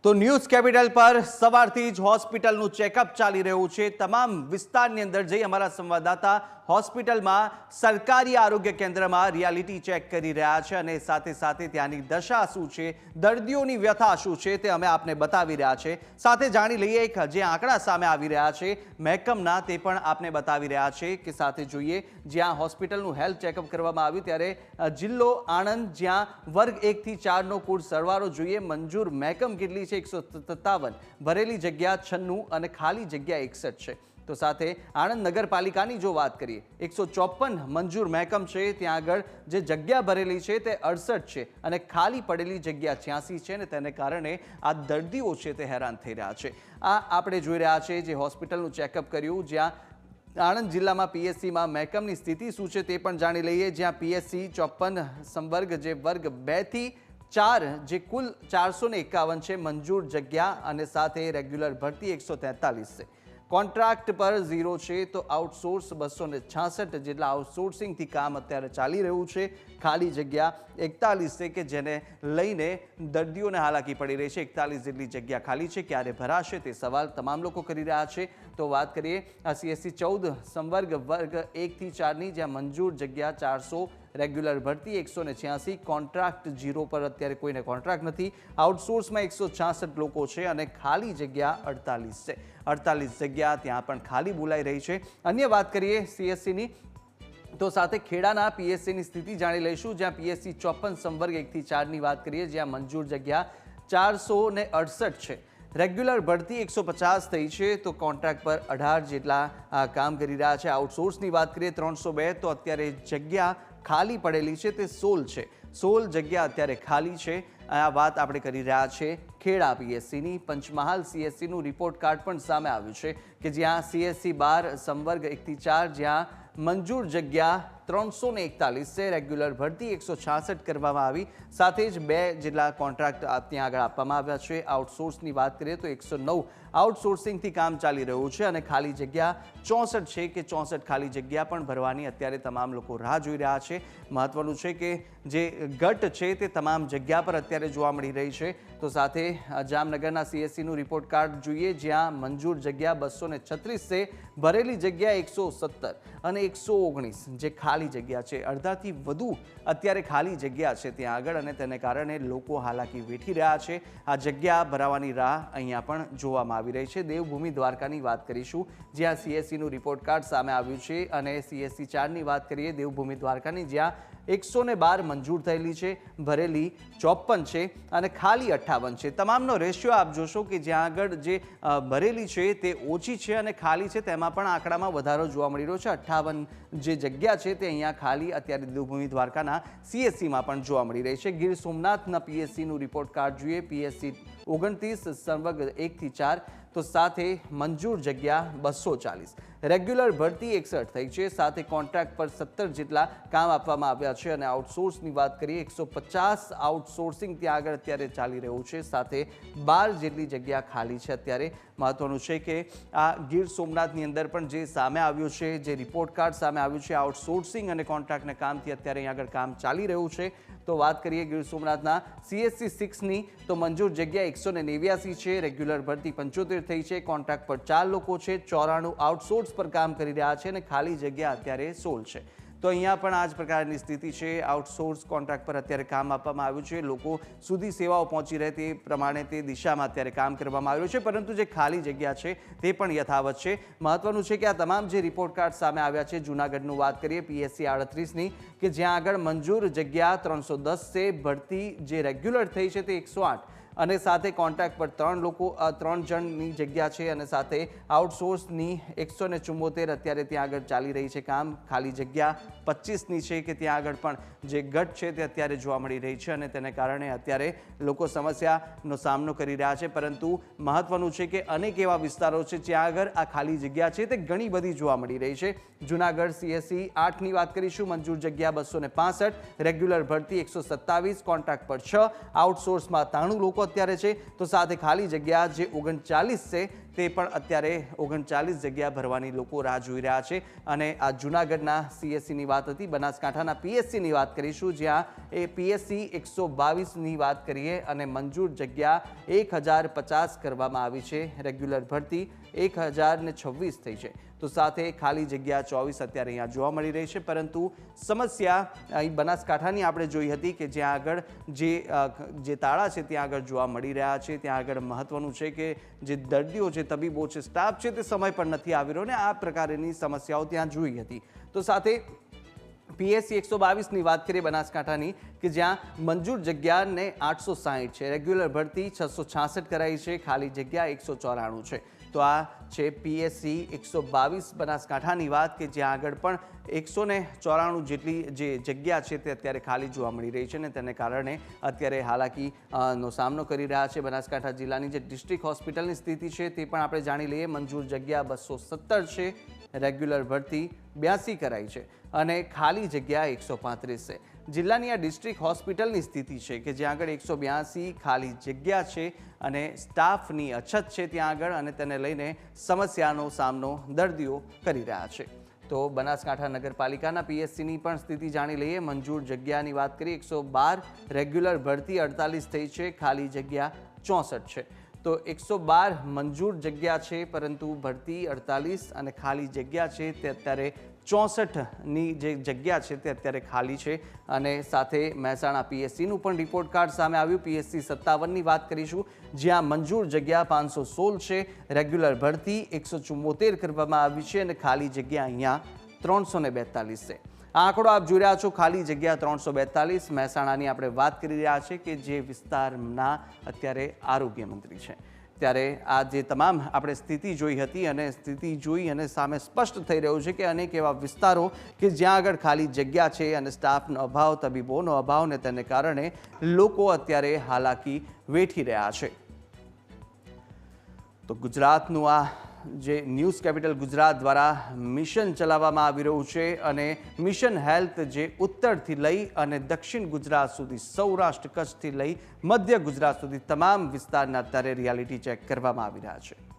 તો news capital પર સવારથી જ હોસ્પિટલનું ચેકઅપ ચાલી રહ્યું છે। તમામ વિસ્તારની અંદર જઈ અમારા સંવાદદાતા હોસ્પિટલમાં સરકારી આરોગ્ય કેન્દ્રમાં રિયાલિટી ચેક કરી રહ્યા છે અને સાથે સાથે ત્યાંની દશા શું છે, દર્દીઓની વ્યથા શું છે તે અમે આપને બતાવી રહ્યા છે। સાથે જાણી લઈએ જે આંકડા સામે આવી રહ્યા છે મહેકમના તે પણ આપને બતાવી રહ્યા છે કે સાથે જોઈએ જ્યાં હોસ્પિટલનું હેલ્થ ચેકઅપ કરવામાં આવ્યું ત્યારે જિલ્લો આણંદ જ્યાં વર્ગ 1 થી 4 નો કુલ સરવાળો જોઈએ મંજૂર મહેકમ કેટલી છે 157, ભરેલી જગ્યા 96 અને ખાલી જગ્યા 61 છે। તો સાથે આણંદ નગરપાલિકાની જો વાત કરીએ 154 મંજૂર મહેકમ છે, ત્યાં આગળ જે જગ્યા ભરેલી છે તે 68 છે અને ખાલી પડેલી જગ્યા 86 છે અને તેને કારણે આ દર્દીઓ છે તે હેરાન થઈ રહ્યા છે। આ આપણે જોઈ રહ્યા છે જે હોસ્પિટલનું ચેકઅપ કર્યું જ્યાં આણંદ જિલ્લામાં પીએસસીમાં મહેકમની સ્થિતિ શું છે તે પણ જાણી લઈએ। જ્યાં પીએસસી 54 સંવર્ગ જે વર્ગ 2 થી 4 જે કુલ 451 છે મંજૂર જગ્યા અને સાથે રેગ્યુલર ભરતી 143 છે, કોન્ટ્રાક્ટ પર 0 છે તો આઉટસોર્સ 266 જેટલા આઉટસોર્સિંગથી કામ અત્યારે ચાલી રહ્યું છે। ખાલી જગ્યા 41 છે કે જેને લઈને દર્દીઓને હાલાકી પડી રહી છે। 41 જેટલી જગ્યા ખાલી છે, ક્યારે ભરાશે તે સવાલ તમામ લોકો કરી રહ્યા છે। તો વાત કરીએ આ સીએસસી 14 સંવર્ગ વર્ગ 1 થી 4 ની જ્યાં મંજૂર જગ્યા 400, રેગ્યુલર ભરતી 186, કોન્ટ્રાક્ટ 0 પર અત્યારે કોઈને કોન્ટ્રાક્ટ નથી, આઉટસોર્સમાં 166 લોકો છે અને ખાલી જગ્યા 48 છે। 48 જગ્યા ત્યાં પણ ખાલી બોલાઈ રહી છે। અન્ય વાત કરીએ સીએસસીની તો સાથે ખેડાના પીએસસીની સ્થિતિ જાણી લઈશું જ્યાં પીએસસી 54 સંવર્ગ 1 થી 4 ની વાત કરીએ જ્યાં મંજૂર જગ્યા 468 છે, રેગ્યુલર ભરતી 150 થઈ છે તો કોન્ટ્રાક્ટ પર 18 જેટલા કામ કરી રહ્યા છે। આઉટસોર્સની વાત કરીએ 302 તો અત્યારે જગ્યા ખાલી પડેલી છે તે 16 છે, 16 જગ્યા અત્યારે ખાલી છે। આ વાત આપણે કરી રહ્યા છે ખેડા પીએસસીની। પંચમહાલ સીએસસીનું રિપોર્ટ કાર્ડ પણ સામે આવ્યું છે કે જ્યાં સીએસસી 12 સંવર્ગ 1 થી 4 જ્યાં મંજૂર જગ્યા 341 છે, રેગ્યુલર ભરતી 166 કરવામાં આવી, સાથે જ 2 જેટલા કોન્ટ્રાક્ટ ત્યાં આગળ આપવામાં આવ્યા છે। આઉટસોર્સની વાત કરીએ તો 109 આઉટસોર્સિંગથી કામ ચાલી રહ્યું છે અને ખાલી જગ્યા 64 છે કે 64 ખાલી જગ્યા પણ ભરવાની અત્યારે તમામ લોકો રાહ જોઈ રહ્યા છે। મહત્વનું છે કે જે ઘટ છે તે તમામ જગ્યા પર અત્યારે જોવા મળી રહી છે। તો સાથે જામનગરના સીએસસીનું રિપોર્ટ કાર્ડ જોઈએ જ્યાં મંજૂર જગ્યા 236 છે, ભરેલી જગ્યા 117 અને 119 જે ખાલી જગ્યા છે, અડધાથી વધુ અત્યારે ખાલી જગ્યા છે ત્યાં આગળ અને તેને કારણે લોકો હાલાકી વેઠી રહ્યા છે। આ જગ્યા ભરાવાની રાહ અહીંયા પણ જોવામાં આવી રહી છે। દેવભૂમિ દ્વારકાની વાત કરીશું જ્યાં સીએસસીનું રિપોર્ટ કાર્ડ સામે આવ્યું છે અને સીએસસી 4 ની વાત કરીએ દેવભૂમિ દ્વારકાની જ્યાં 112 મંજૂર થયેલી છે, ભરેલી 54 છે અને ખાલી 58 છે। તમામનો રેશિયો આપ જોશો કે જ્યાં આગળ જે ભરેલી છે તે ઓછી છે અને ખાલી છે તેમાં પણ આંકડામાં વધારો જોવા મળી રહ્યો છે। 58 જે જગ્યા છે તે અહીંયા ખાલી અત્યારે દેવભૂમિ દ્વારકાના સીએસસીમાં પણ જોવા મળી રહી છે। ગીર સોમનાથના પીએસસીનું રિપોર્ટ કાર્ડ જોઈએ પીએસસી 29 સંવર્ગ 1 થી 4 તો સાથે મંજૂર જગ્યા 240, રેગ્યુલર ભરતી 61 થઈ છે, સાથે કોન્ટ્રાક્ટ પર 17 જેટલા કામ આપવામાં આવ્યા છે અને આઉટસોર્સની વાત કરીએ 150 આઉટસોર્સિંગ ત્યાં આગળ અત્યારે ચાલી રહ્યું છે, સાથે 12 જેટલી જગ્યા ખાલી છે। અત્યારે મહત્વનું છે કે આ ગીર સોમનાથની અંદર પણ જે સામે આવ્યું છે, જે રિપોર્ટ કાર્ડ સામે આવ્યું છે આઉટસોર્સિંગ અને કોન્ટ્રાક્ટના કામથી અત્યારે અહીં આગળ કામ ચાલી રહ્યું છે। તો વાત કરીએ ગીર સોમનાથના સીએસસી 6ની તો મંજૂર જગ્યા 189 છે, રેગ્યુલર ભરતી 75 થઈ છે, કોન્ટ્રાક્ટ પર 4 લોકો છે, 94 આઉટસોર્સ પર કામ કરી રહ્યા છે અને ખાલી જગ્યા અત્યારે 16 છે। તો અહીંયા પણ આ જ પ્રકારની સ્થિતિ છે। આઉટસોર્સ કોન્ટ્રાક્ટ પર અત્યારે કામ આપવામાં આવ્યું છે, લોકો સુધી સેવાઓ પહોંચી રહે તે પ્રમાણે તે દિશામાં અત્યારે કામ કરવામાં આવ્યું છે, પરંતુ જે ખાલી જગ્યા છે તે પણ યથાવત છે। મહત્વનું છે કે આ તમામ જે રિપોર્ટ કાર્ડ સામે આવ્યા છે જૂનાગઢનું વાત કરીએ પીએસસી 38ની કે જ્યાં આગળ મંજૂર જગ્યા 310 છે, ભરતી જે રેગ્યુલર થઈ છે તે 108 અને સાથે કોન્ટ્રાક્ટ પર 3 જણની જગ્યા છે અને સાથે આઉટસોર્સની 174 અત્યારે ત્યાં આગળ ચાલી રહી છે કામ, ખાલી જગ્યા 25ની છે કે ત્યાં આગળ પણ જે ઘટ છે તે અત્યારે જોવા મળી રહી છે અને તેને કારણે અત્યારે લોકો સમસ્યાનો સામનો કરી રહ્યા છે। પરંતુ મહત્વનું છે કે અનેક એવા વિસ્તારો છે જ્યાં આગળ આ ખાલી જગ્યા છે તે ઘણી બધી જોવા મળી રહી છે। જૂનાગઢ સીએસસી 8ની વાત કરીશું, મંજૂર જગ્યા 265, રેગ્યુલર ભરતી 127, કોન્ટ્રાક્ટ પર 6, આઉટસોર્સમાં 93 લોકો અત્યારે છે, તો સાથે ખાલી જગ્યા જે 39 છે તે પણ અત્યારે 39 જગ્યા ભરવાની લોકો રાહ જોઈ રહ્યા છે અને આ જૂનાગઢના CSCની વાત હતી. બનાસકાંઠાના PSCની વાત કરીશું, જ્યાં એ PSC 122ની વાત કરીએ અને મંજૂર જગ્યા 1050 કરવામાં આવી છે. રેગ્યુલર ભરતી 1026 થઈ છે, તો સાથે ખાલી જગ્યા 24 અત્યારે અહીંયા જોવા મળી રહી છે. પરંતુ સમસ્યા અહીં બનાસકાંઠાની આપણે જોઈ હતી કે જ્યાં આગળ જે તાળા છે ત્યાં આગળ જોવા મળી રહ્યા છે. ત્યાં આગળ મહત્વનું છે કે જે દર્દીઓ છે, તબીબો છે, સ્ટાફ છે, તે સમય પર નથી આવી રહ્યો ને આ પ્રકારની સમસ્યાઓ ત્યાં જોઈ હતી. તો સાથે PSC 122ની વાત કરીએ બનાસકાંઠાની, કે જ્યાં મંજૂર જગ્યાને 860 છે, રેગ્યુલર ભરતી 666 કરાઈ છે, ખાલી જગ્યા 194 છે. તો આ છે PSC 122 બનાસકાંઠાની વાત, કે જ્યાં આગળ પણ 194 જેટલી જે જગ્યા છે તે અત્યારે ખાલી જોવા મળી રહી છે ને તેને કારણે અત્યારે હાલાકીનો સામનો કરી રહ્યા છે. બનાસકાંઠા જિલ્લાની જે ડિસ્ટ્રિક્ટ હોસ્પિટલની સ્થિતિ છે તે પણ આપણે જાણી લઈએ. મંજૂર જગ્યા 217 છે, રેગ્યુલર ભરતી 82 કરાઈ છે અને ખાલી જગ્યા 135 છે. જિલ્લાની આ ડિસ્ટ્રિક્ટ હોસ્પિટલની સ્થિતિ છે કે જ્યાં આગળ 182 ખાલી જગ્યા છે અને સ્ટાફની અછત છે ત્યાં આગળ, અને તેને લઈને સમસ્યાનો સામનો દર્દીઓ કરી રહ્યા છે. તો બનાસકાંઠા નગરપાલિકાના PSCની પણ સ્થિતિ જાણી લઈએ. મંજૂર જગ્યાની વાત કરીએ 112, રેગ્યુલર ભરતી 48 થઈ છે, ખાલી જગ્યા 64 છે. તો 112 મંજૂર જગ્યા છે, પરંતુ ભરતી 48 અને ખાલી જગ્યા છે તે અત્યારે 64ની જે જગ્યા છે તે અત્યારે ખાલી છે. અને સાથે મહેસાણા PSCનું પણ રિપોર્ટ કાર્ડ સામે આવ્યું. PSC 57ની વાત કરીશું, જ્યાં મંજૂર જગ્યા 516 છે, રેગ્યુલર ભરતી 174 કરવામાં આવી છે અને ખાલી જગ્યા અહીંયા 342 છે. આ આંકડો આપ જોઈ રહ્યા છો, ખાલી જગ્યા 342. મહેસાણાની આપણે વાત કરી રહ્યા છીએ કે જે વિસ્તારના અત્યારે આરોગ્ય મંત્રી છે. ત્યારે આ જે તમામ આપણે સ્થિતિ જોઈ હતી અને સ્થિતિ જોઈ અને સામે સ્પષ્ટ થઈ રહ્યું છે કે અનેક એવા વિસ્તારો કે જ્યાં આગળ ખાલી જગ્યા છે અને સ્ટાફનો અભાવ, તબીબોનો અભાવ, ને તેને કારણે લોકો અત્યારે હાલાકી વેઠી રહ્યા છે. તો ગુજરાતનું આ જે ન્યૂઝ કેપિટલ ગુજરાત દ્વારા મિશન ચલાવવામાં આવી રહ્યું છે અને મિશન હેલ્થ જે ઉત્તરથી લઈ અને દક્ષિણ ગુજરાત સુધી, સૌરાષ્ટ્ર કચ્છથી લઈ મધ્ય ગુજરાત સુધી તમામ વિસ્તારના અત્યારે રિયાલિટી ચેક કરવામાં આવી રહ્યા છે.